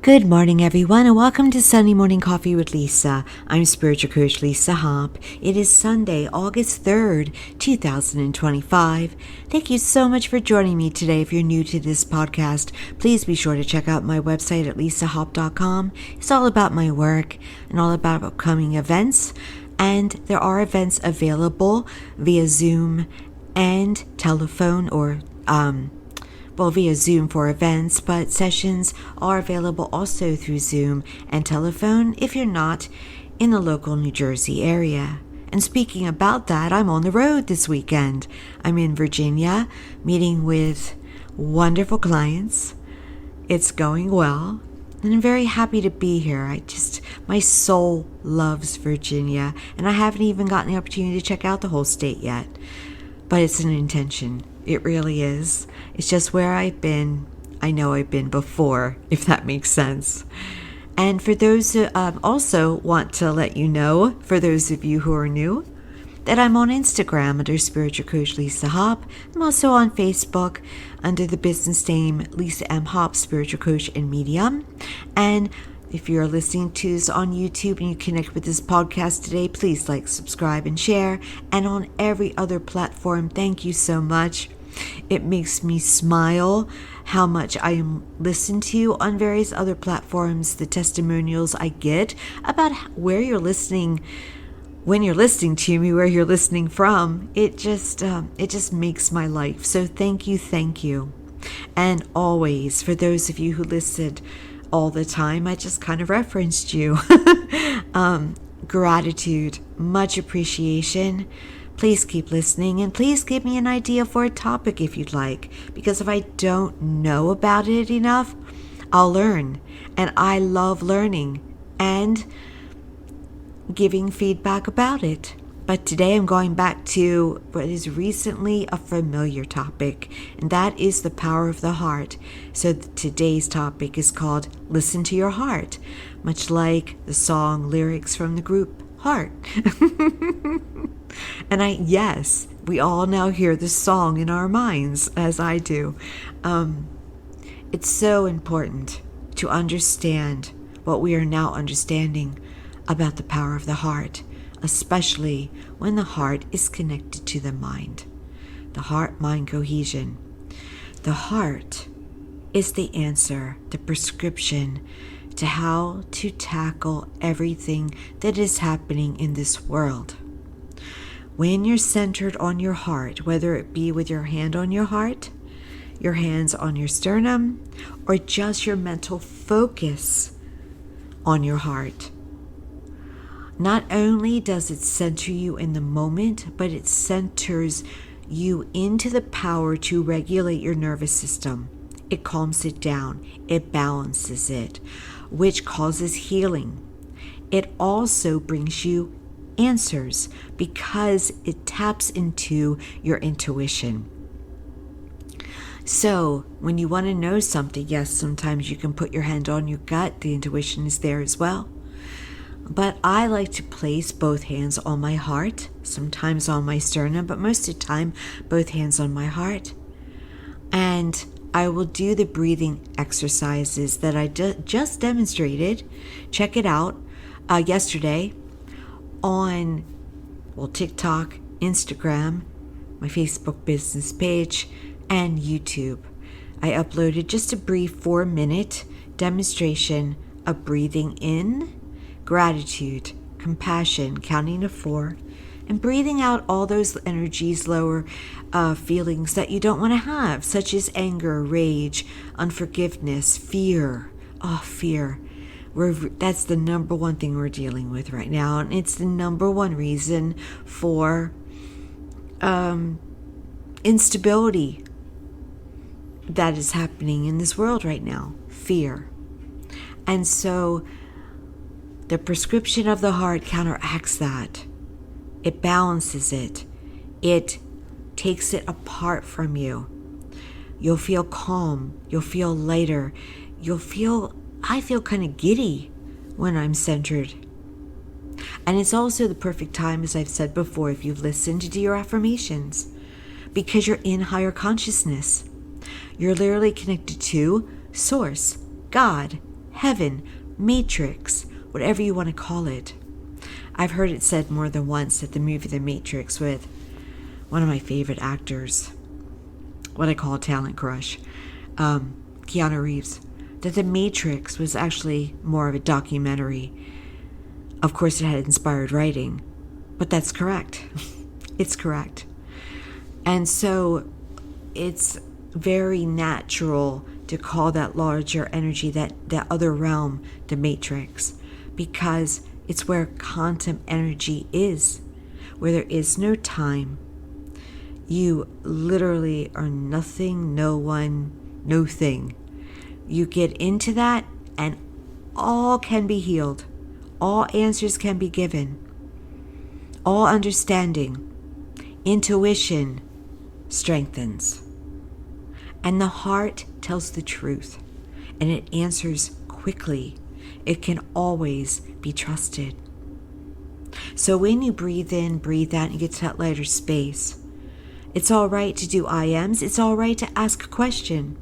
Good morning, everyone, and welcome to Sunday Morning Coffee with Lisa. I'm Spiritual Coach Lisa Hopp. It is Sunday, August 3rd, 2025. Thank you so much for joining me today. If you're new to this podcast, please be sure to check out my website at lisahopp.com. It's all about my work and all about upcoming events. And there are events available via Zoom and telephone or via Zoom for events, but sessions are available also through Zoom and telephone if you're not in the local New Jersey area. And speaking about that, I'm on the road this weekend. I'm in Virginia meeting with wonderful clients. It's going well, and I'm very happy to be here. My soul loves Virginia, and I haven't even gotten the opportunity to check out the whole state yet, but it's an intention. It really is. It's just where I've been. I know I've been before, if that makes sense. And for those who also want to let you know, for those of you who are new, that I'm on Instagram under Spiritual Coach Lisa Hopp. I'm also on Facebook under the business name Lisa M. Hopp, Spiritual Coach and Medium. And if you're listening to this on YouTube and you connect with this podcast today, please like, subscribe, and share. And on every other platform, thank you so much. It makes me smile how much I am listened to on various other platforms, the testimonials I get about where you're listening, when you're listening to me, where you're listening from. It just makes my life. So thank you. And always, for those of you who listened all the time, I just kind of referenced you. Gratitude, much appreciation. Please keep listening, and please give me an idea for a topic if you'd like, because if I don't know about it enough, I'll learn. And I love learning and giving feedback about it. But today I'm going back to what is recently a familiar topic, and that is the power of the heart. So today's topic is called Listen to Your Heart, much like the song lyrics from the group Heart. And yes, we all now hear the song in our minds, as I do. It's so important to understand what we are now understanding about the power of the heart, especially when the heart is connected to the mind. The heart-mind cohesion. The heart is the answer, the prescription to how to tackle everything that is happening in this world. When you're centered on your heart, whether it be with your hand on your heart, your hands on your sternum, or just your mental focus on your heart, not only does it center you in the moment, but it centers you into the power to regulate your nervous system. It calms it down. It balances it, which causes healing. It also brings you answers because it taps into your intuition. So when you want to know something, yes, sometimes you can put your hand on your gut. The intuition is there as well. But I like to place both hands on my heart, sometimes on my sternum, but most of the time, both hands on my heart. And I will do the breathing exercises that I just demonstrated. Check it out yesterday on TikTok, Instagram, my Facebook business page, and YouTube. I uploaded just a brief 4-minute demonstration of breathing in, gratitude, compassion, counting to 4, and breathing out all those energies, lower feelings that you don't want to have, such as anger, rage, unforgiveness, fear. Fear. That's the number one thing we're dealing with right now, and it's the number one reason for instability that is happening in this world right now. Fear. And so the prescription of the heart counteracts that. It balances it. It takes it apart from you. You'll feel calm. You'll feel lighter. I feel kind of giddy when I'm centered. And it's also the perfect time, as I've said before, if you've listened to your affirmations, because you're in higher consciousness. You're literally connected to Source, God, heaven, matrix, whatever you want to call it. I've heard it said more than once that the movie The Matrix, with one of my favorite actors, what I call a talent crush, Keanu Reeves, that The Matrix was actually more of a documentary. Of course, it had inspired writing, but that's correct. It's correct. And so it's very natural to call that larger energy, that other realm, the matrix, because it's where quantum energy is, where there is no time. You literally are nothing, no one, no thing. You get into that and all can be healed. All answers can be given. All understanding, intuition strengthens. And the heart tells the truth, and it answers quickly. It can always be trusted. So when you breathe in, breathe out, and you get to that lighter space, it's all right to do I ams. It's all right to ask a question.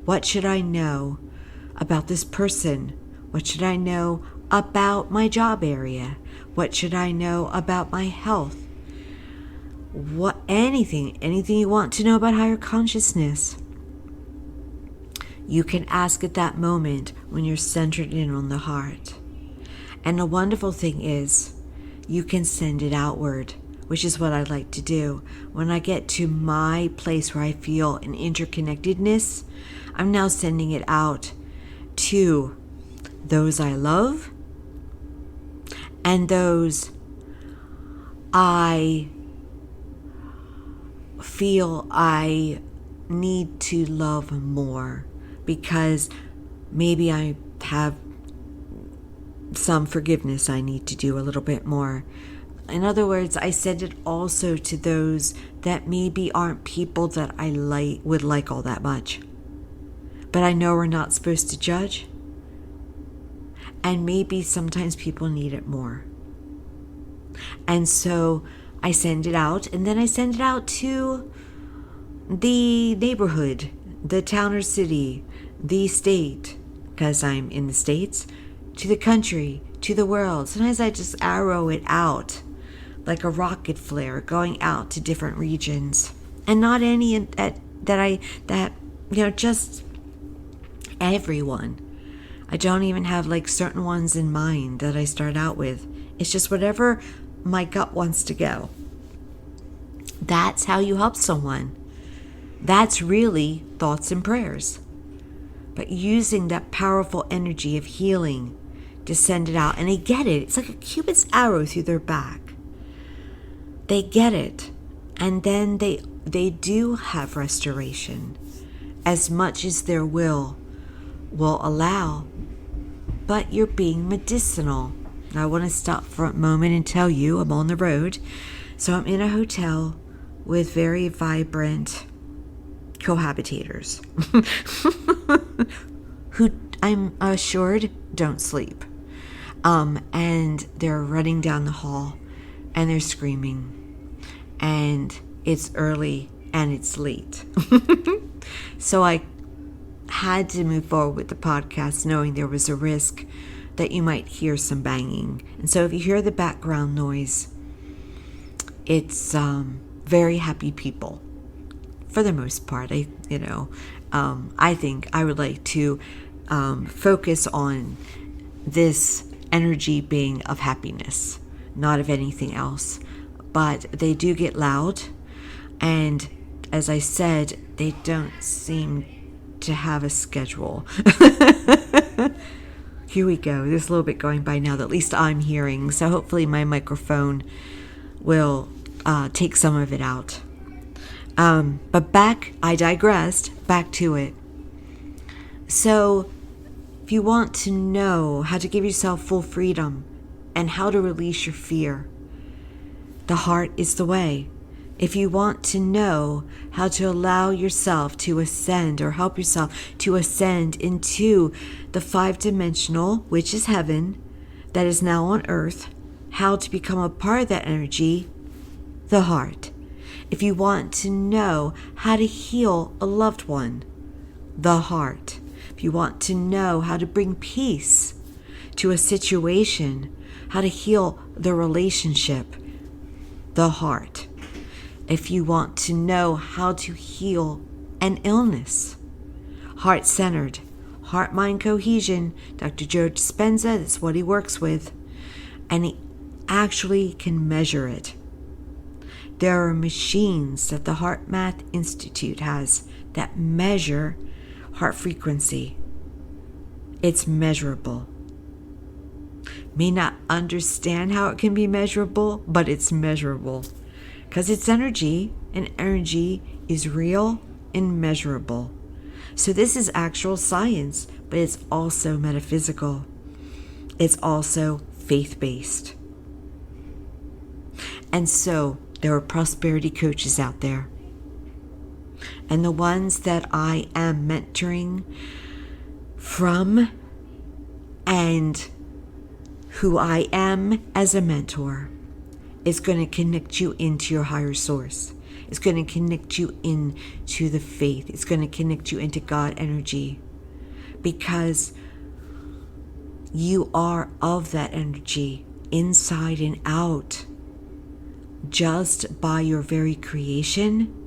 What should I know about this person? What should I know about my job area? What should I know about my health? Anything you want to know about higher consciousness. You can ask at that moment when you're centered in on the heart. And the wonderful thing is, you can send it outward, which is what I like to do. When I get to my place where I feel an interconnectedness, I'm now sending it out to those I love and those I feel I need to love more, because maybe I have some forgiveness I need to do a little bit more. In other words, I send it also to those that maybe aren't people that I would like all that much. But I know we're not supposed to judge. And maybe sometimes people need it more. And so I send it out, and then I send it out to the neighborhood, the town or city, the state, because I'm in the States, to the country, to the world. Sometimes I just arrow it out like a rocket flare, going out to different regions, and not any just everyone. I don't even have like certain ones in mind that I start out with. It's just whatever my gut wants to go. That's how you help someone. That's really thoughts and prayers. But using that powerful energy of healing to send it out. And they get it. It's like a Cupid's arrow through their back. They get it. And then they do have restoration, as much as their will allow. But you're being medicinal. Now, I want to stop for a moment and tell you I'm on the road. So I'm in a hotel with very vibrant cohabitators who I'm assured don't sleep. And they're running down the hall and they're screaming. And it's early and it's late. So I had to move forward with the podcast, knowing there was a risk that you might hear some banging. And so if you hear the background noise, it's very happy people for the most part. I think I would like to focus on this energy being of happiness, not of anything else. But they do get loud, and as I said, they don't seem to have a schedule. Here we go. There's a little bit going by now that at least I'm hearing, so hopefully my microphone will take some of it out. But I digressed, back to it. So if you want to know how to give yourself full freedom and how to release your fear, the heart is the way. If you want to know how to allow yourself to ascend, or help yourself to ascend into the 5-dimensional, which is heaven, that is now on earth, how to become a part of that energy, the heart. If you want to know how to heal a loved one, the heart. If you want to know how to bring peace to a situation, how to heal the relationship, the heart. If you want to know how to heal an illness, heart-centered, heart-mind cohesion, Dr. Joe Dispenza, that's what he works with, and he actually can measure it. There are machines that the HeartMath Institute has that measure heart frequency. It's measurable. May not understand how it can be measurable, but it's measurable. Because it's energy, and energy is real and measurable. So this is actual science, but it's also metaphysical. It's also faith-based. And so there are prosperity coaches out there. And the ones that I am mentoring from and who I am as a mentor is going to connect you into your higher source. It's going to connect you into the faith. It's going to connect you into God energy, because you are of that energy inside and out just by your very creation,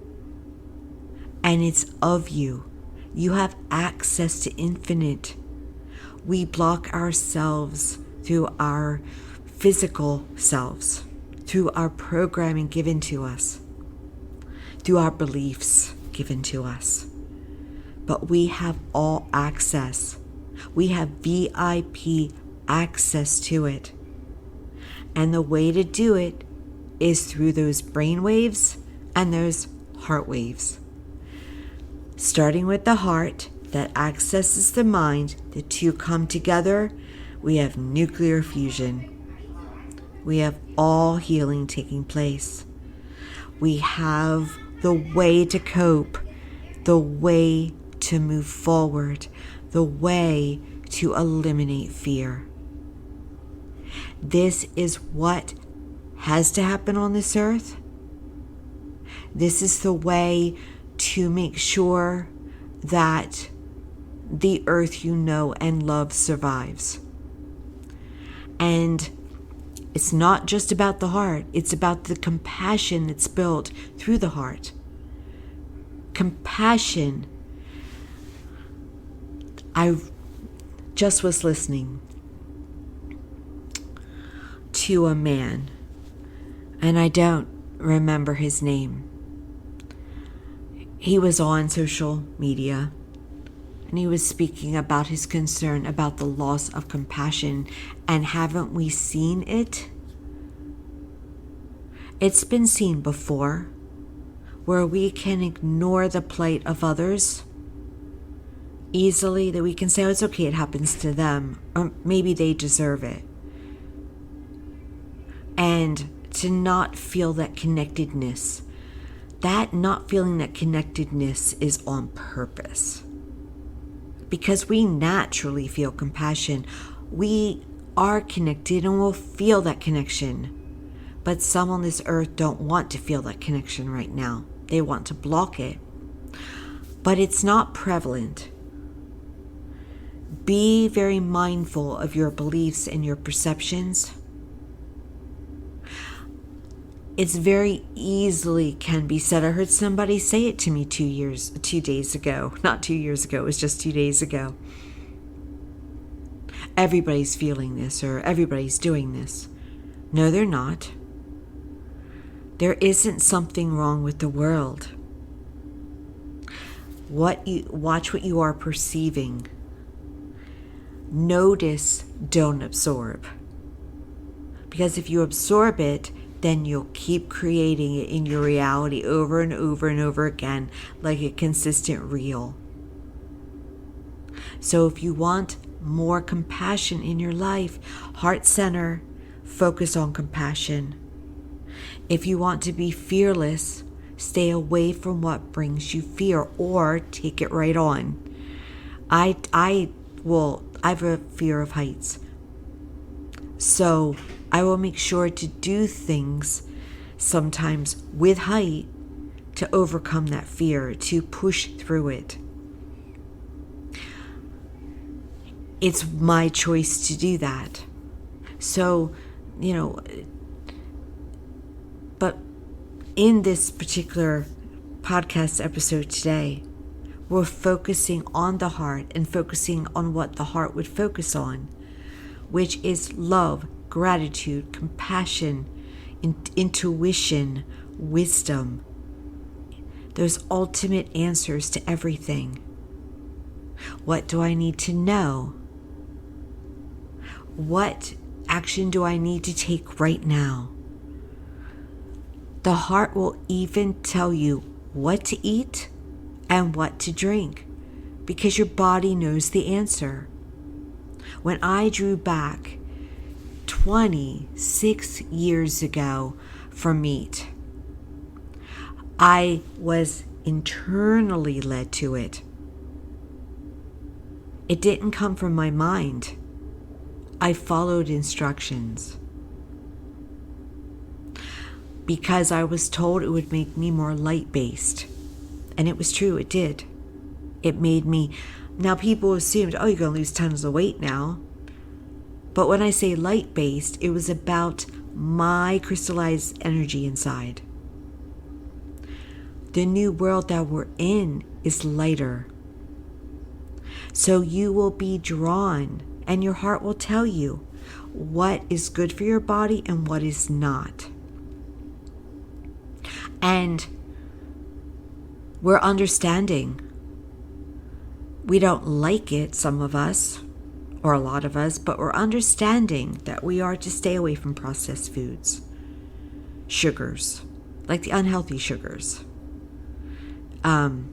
and it's of you. You have access to infinite. We block ourselves through our physical selves, through our programming given to us, through our beliefs given to us. But we have all access. We have VIP access to it. And the way to do it is through those brain waves and those heart waves. Starting with the heart that accesses the mind, the two come together, we have nuclear fusion. We have all healing taking place. We have the way to cope, the way to move forward, the way to eliminate fear. This is what has to happen on this earth. This is the way to make sure that the earth you know and love survives. And it's not just about the heart, it's about the compassion that's built through the heart. Compassion. I just was listening to a man, and I don't remember his name. He was on social media, and he was speaking about his concern about the loss of compassion. And haven't we seen it? It's been seen before, where we can ignore the plight of others easily, that we can say, oh, it's okay, it happens to them, or maybe they deserve it. And to not feel that connectedness, that not feeling that connectedness is on purpose. Because we naturally feel compassion. We are connected and will feel that connection. But some on this earth don't want to feel that connection right now. They want to block it. But it's not prevalent. Be very mindful of your beliefs and your perceptions. It's very easily can be said. I heard somebody say it to me 2 days ago. Not 2 years ago, it was just 2 days ago. Everybody's feeling this, or everybody's doing this. No, they're not. There isn't something wrong with the world. Watch what you are perceiving. Notice, don't absorb. Because if you absorb it, then you'll keep creating it in your reality over and over and over again, like a consistent reel. So if you want more compassion in your life, heart center, focus on compassion. If you want to be fearless, stay away from what brings you fear, or take it right on. I have a fear of heights. So I will make sure to do things sometimes with height to overcome that fear, to push through it. it's my choice to do that. So, but in this particular podcast episode today, we're focusing on the heart and focusing on what the heart would focus on, which is love, gratitude, compassion, intuition, wisdom. Those ultimate answers to everything. What do I need to know? What action do I need to take right now? The heart will even tell you what to eat and what to drink, because your body knows the answer. When I drew back 26 years ago from meat, I was internally led to it. It didn't come from my mind. I followed instructions because I was told it would make me more light-based. And it was true, it did. It made me... Now people assumed, oh, you're going to lose tons of weight now. But when I say light-based, it was about my crystallized energy inside. The new world that we're in is lighter. So you will be drawn, and your heart will tell you what is good for your body and what is not. And we're understanding. We don't like it, some of us, or a lot of us, but we're understanding that we are to stay away from processed foods, sugars, like the unhealthy sugars, the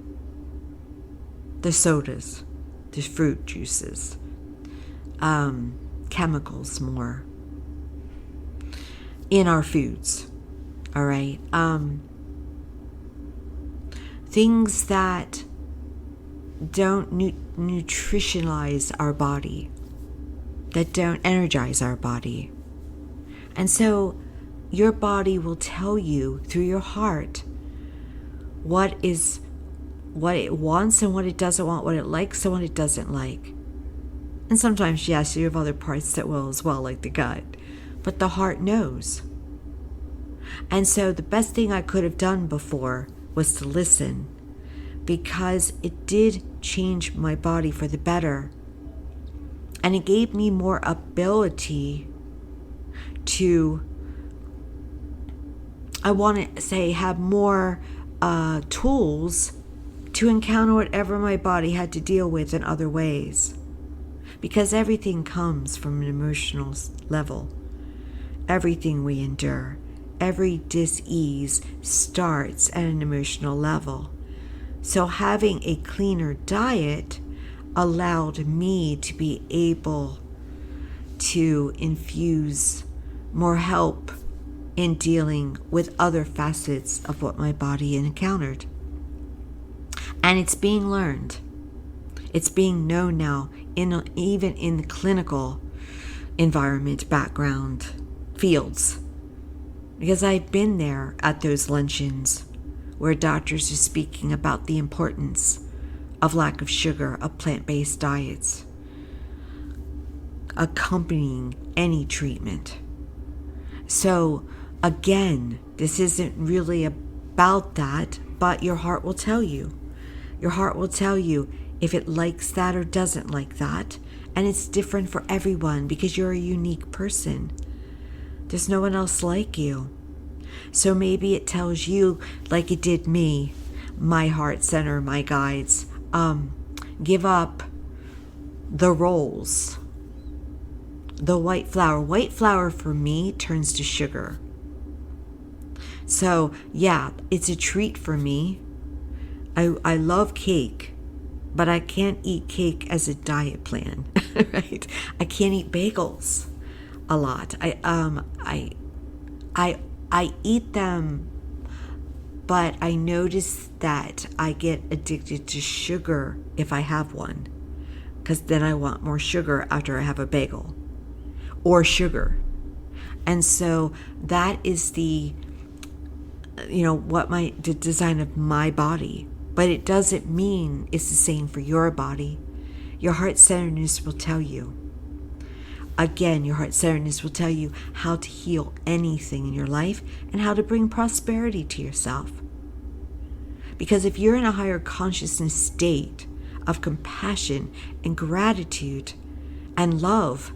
sodas, the fruit juices, chemicals more in our foods. All right. Things that don't nutritionalize our body, that don't energize our body. And so your body will tell you through your heart what it wants and what it doesn't want, what it likes and what it doesn't like. And sometimes, yes, you have other parts that will as well, like the gut. But the heart knows. And so the best thing I could have done before was to listen, because it did change my body for the better. And it gave me more ability to, I want to say, have more tools to encounter whatever my body had to deal with in other ways. Because everything comes from an emotional level. Everything we endure, every dis-ease starts at an emotional level. So having a cleaner diet allowed me to be able to infuse more help in dealing with other facets of what my body encountered. And it's being learned. It's being known now, even in the clinical environment, background, fields. Because I've been there at those luncheons where doctors are speaking about the importance of lack of sugar, of plant-based diets, accompanying any treatment. So again, this isn't really about that, but your heart will tell you. Your heart will tell you if it likes that or doesn't like that. And it's different for everyone because you're a unique person. There's no one else like you. So maybe it tells you, like it did me, my heart center, my guides, give up the rolls, the white flour. White flour for me turns to sugar. So yeah, it's a treat for me. I love cake, but I can't eat cake as a diet plan, right? I can't eat bagels a lot. I eat them, but I notice that I get addicted to sugar if I have one, because then I want more sugar after I have a bagel or sugar. And so that is the design of my body. But it doesn't mean it's the same for your body. Your heart-centeredness will tell you. Again, your heart-centeredness will tell you how to heal anything in your life and how to bring prosperity to yourself. Because if you're in a higher consciousness state of compassion and gratitude and love,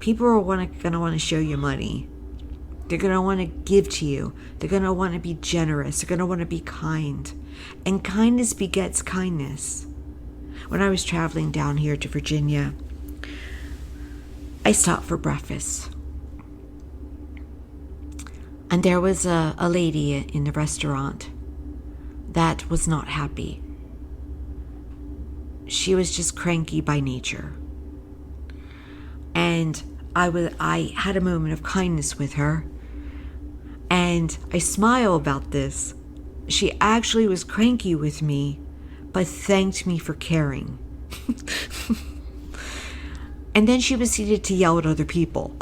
people are going to want to show you money. They're going to want to give to you. They're going to want to be generous. They're going to want to be kind. And kindness begets kindness. When I was traveling down here to Virginia, I stopped for breakfast. And there was a lady in the restaurant that was not happy. She was just cranky by nature. And I had a moment of kindness with her. And I smile about this. She actually was cranky with me, but thanked me for caring. And then she proceeded to yell at other people.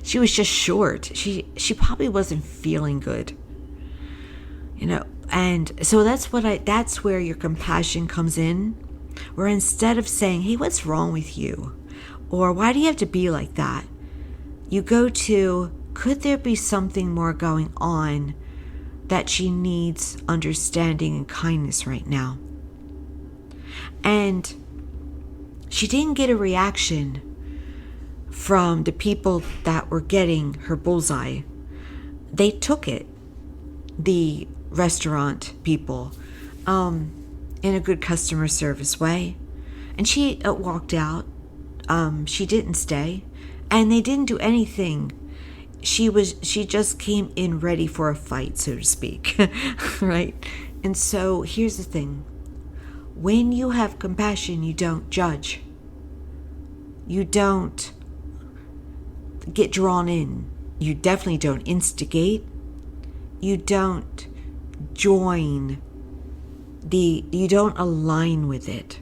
She was just short. She probably wasn't feeling good. And so that's where your compassion comes in. Where instead of saying, hey, what's wrong with you? Or why do you have to be like that? You go to, could there be something more going on that she needs understanding and kindness right now? And she didn't get a reaction from the people that were getting her bullseye. They took it, the restaurant people, in a good customer service way. And she walked out. She didn't stay. And they didn't do anything. She just came in ready for a fight, so to speak. Right? And so here's the thing. When you have compassion, you don't judge. You don't get drawn in. You definitely don't instigate. You don't join you don't align with it.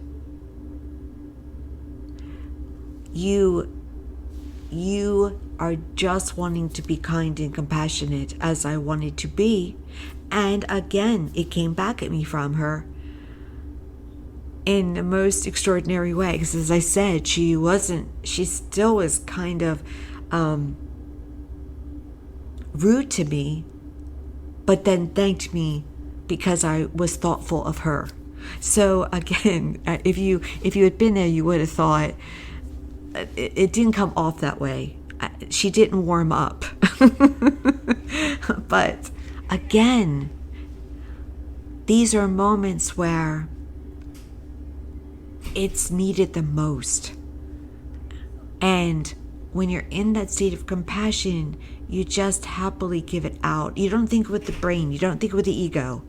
You are just wanting to be kind and compassionate as I wanted to be. And again, it came back at me from her in the most extraordinary way. Because as I said, she still was kind of rude to me, but then thanked me because I was thoughtful of her. So again, if you had been there, you would have thought it didn't come off that way. She didn't warm up. But again, these are moments where it's needed the most. And when you're in that state of compassion, you just happily give it out. You don't think with the brain. You don't think with the ego.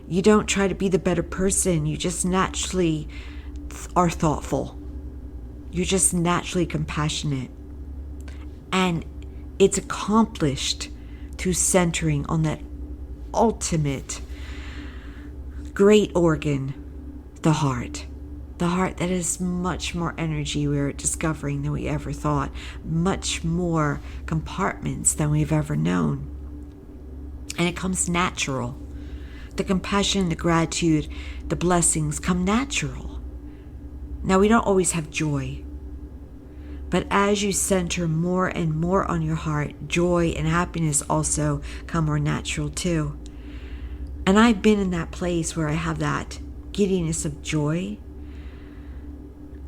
You don't try to be the better person. You just naturally are thoughtful. You're just naturally compassionate. And it's accomplished through centering on that ultimate great organ, the heart. The heart that has much more energy we're discovering than we ever thought. Much more compartments than we've ever known. And it comes natural. The compassion, the gratitude, the blessings come natural. Now, we don't always have joy. But as you center more and more on your heart, joy and happiness also come more natural too. And I've been in that place where I have that giddiness of joy.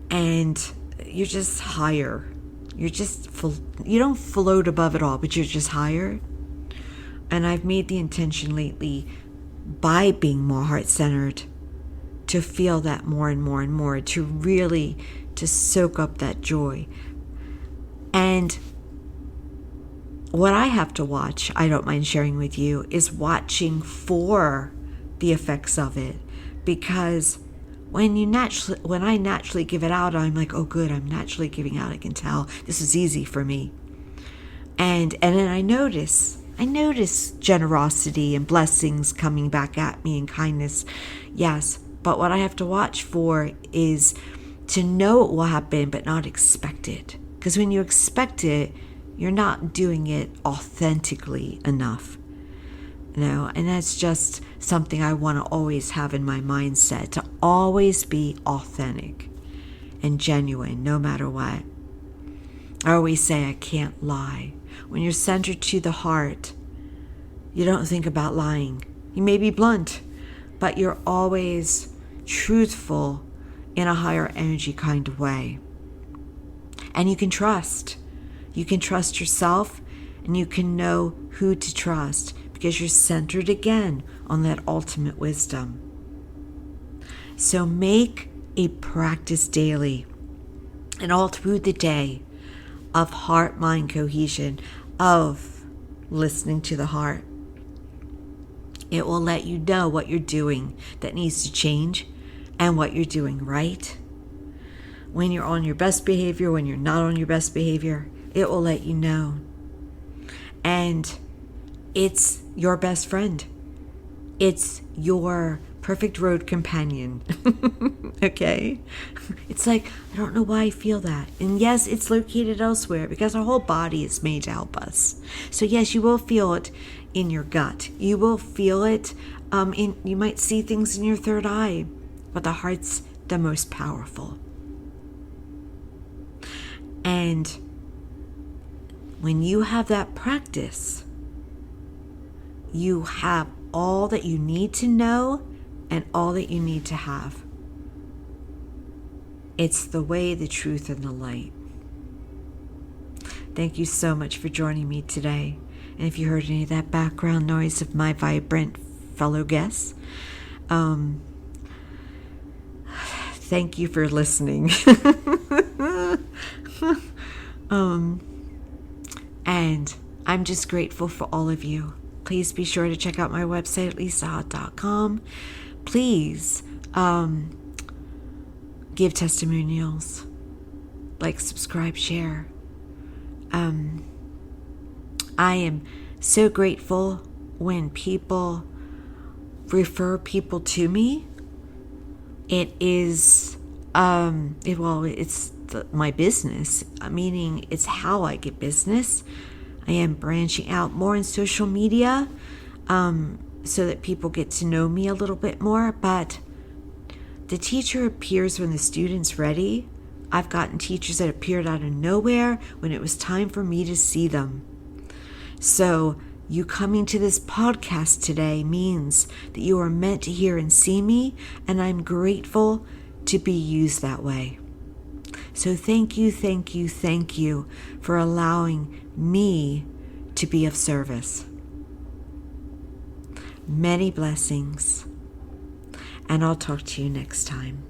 And you're just higher. You don't float above it all, but you're just higher. And I've made the intention lately, by being more heart-centered, to feel that more and more and more, to soak up that joy. And what I have to watch, I don't mind sharing with you, is watching for the effects of it. Because when I naturally give it out, I'm like, oh good, I'm naturally giving out. I can tell this is easy for me. And then I notice generosity and blessings coming back at me and kindness. Yes, but what I have to watch for is to know it will happen, but not expect it. Because when you expect it, you're not doing it authentically enough. And that's just something I want to always have in my mindset, to always be authentic and genuine no matter what. I always say I can't lie. When you're centered to the heart, you don't think about lying. You may be blunt, but you're always truthful in a higher energy kind of way. And you can trust. You can trust yourself, and you can know who to trust because you're centered again on that ultimate wisdom. So make a practice daily and all through the day of heart-mind cohesion, of listening to the heart. It will let you know what you're doing that needs to change and what you're doing right. When you're on your best behavior, when you're not on your best behavior, it will let you know. And it's your best friend. It's your perfect road companion. Okay? It's like, I don't know why I feel that. And yes, it's located elsewhere because our whole body is made to help us. So yes, you will feel it in your gut. You will feel it you might see things in your third eye, but the heart's the most powerful. And when you have that practice, you have all that you need to know and all that you need to have. It's the way, the truth, and the light. Thank you so much for joining me today. And if you heard any of that background noise of my vibrant fellow guests, thank you for listening. And I'm just grateful for all of you. Please be sure to check out my website at lisahot.com. Please give testimonials, like, subscribe, share. I am so grateful when people refer people to me. It is it's my business, meaning it's how I get business. I am branching out more in social media so that people get to know me a little bit more. But the teacher appears when the student's ready. I've gotten teachers that appeared out of nowhere when it was time for me to see them. So you coming to this podcast today means that you are meant to hear and see me, and I'm grateful to be used that way. So thank you for allowing me to be of service. Many blessings, and I'll talk to you next time.